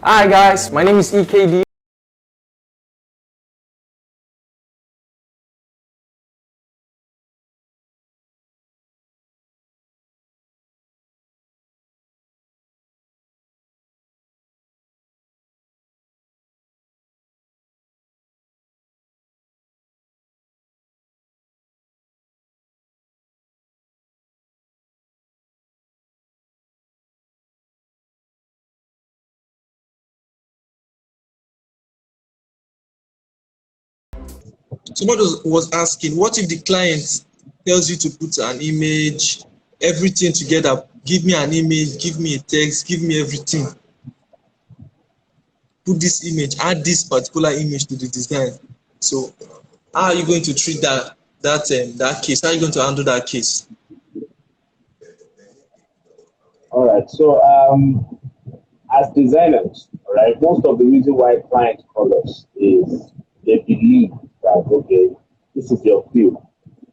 Hi guys, my name is EKD. Somebody was asking, what if the client tells you to put an image, everything together, give me an image, give me a text, give me everything. Put this image, add this particular image to the design. So how are you going to treat that case? How are you going to handle that case? All right. So as designers, all right, most of the reason why clients call us is they believe that, okay, this is your field,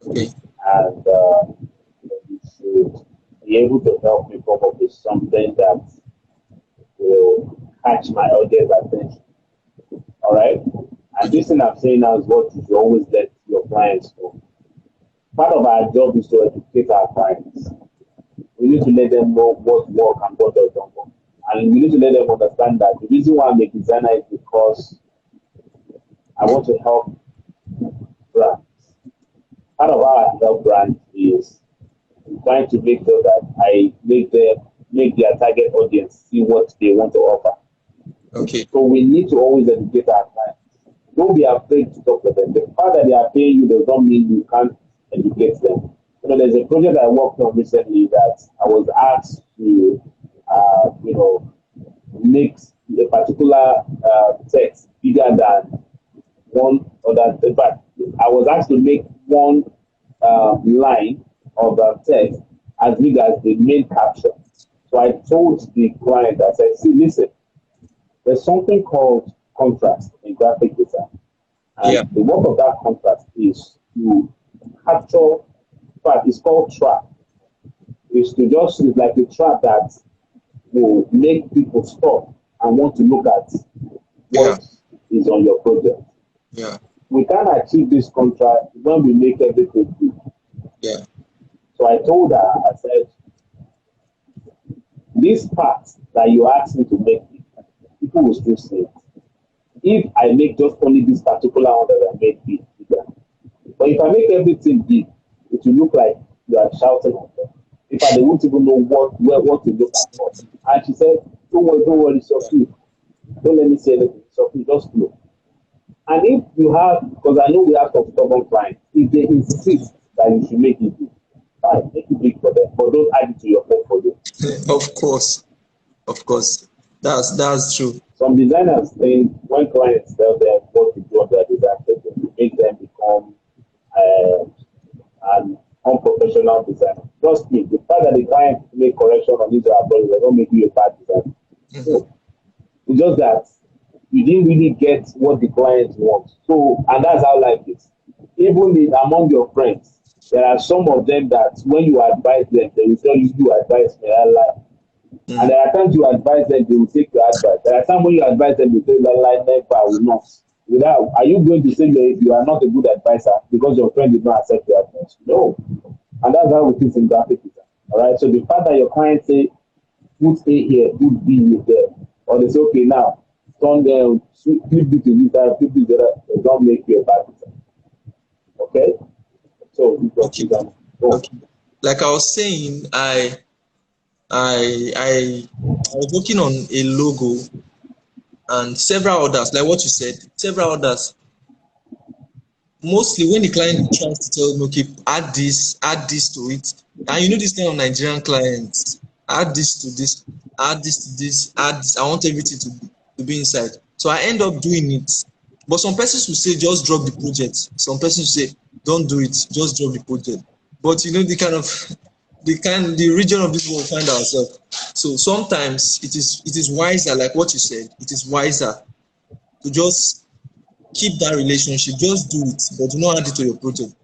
Okay. and you should be able to help me come up with something that will catch my audience attention. All right. And this thing I'm saying now is what you should always let your clients know. Part of our job is to educate our clients. We need to let them know what works and what doesn't work. And we need to let them understand that the reason why I'm a designer is because I want to help brands. Part of how I help brands is trying to make sure that I make their target audience see what they want to offer. Okay. So we need to always educate our clients. Don't be afraid to talk to them. The fact that they are paying you does not mean you can't educate them. You know, there's a project I worked on recently that I was asked to, make a particular text bigger than one other. In fact, I was asked to make one line of the text as big as the main caption. So I told the client, I said, see, listen, there's something called contrast in graphic design. And the work of that contrast is to capture, in fact, it's called trap. It's like a trap that will make people stop and want to look at what is on your project. Yeah. We can achieve this contrast when we make everything big. Yeah. So I told her, I said, this part that you asked me to make, people will still see it. If I make just only this particular one that I made big, but if I make everything big, it will look like you are shouting at them. In fact, they won't even know what to look at for. And she said, don't worry, Sophie. Don't let me say anything. Sophie, just look. And if you have, because I know we have some stubborn clients, if they insist that you should make it big, fine, make it big for them, but don't add it to your portfolio. Of course. That's true. Some designers think when clients tell them what to do on their design project, it makes them become an unprofessional designer. Trust me, the fact that the client make correction on this project does not make you a bad designer. So, it's just that you didn't really get what the client wants. So, and that's how life is. Even among your friends, there are some of them that when you advise them, they will tell you, you advise me, I lie. And there are times you advise them, they will take your advice. There are times when you advise them, they say, lie, never, I will not. Are you going to say that you are not a good advisor because your friend did not accept your advice? No. And that's how it is in graphic design. All right. So the fact that your client say, put A here, put B there, or they say, okay, now, turn them, flip it to this side, flip it to that, they don't make you a bad design. Okay? So, okay. Like I was saying, I was working on a logo and several others, like what you said, several others. Mostly when the client tries to tell me, okay, add this to it, and you know this kind of Nigerian clients, add this to this, add this to this, add this. I want everything to be inside. So I end up doing it. But some persons will say, just drop the project. Some persons will say, don't do it, just drop the project. But you know the region of this world find ourselves. So sometimes it is wiser, like what you said, it is wiser to just keep that relationship, just do it, but do not add it to your project.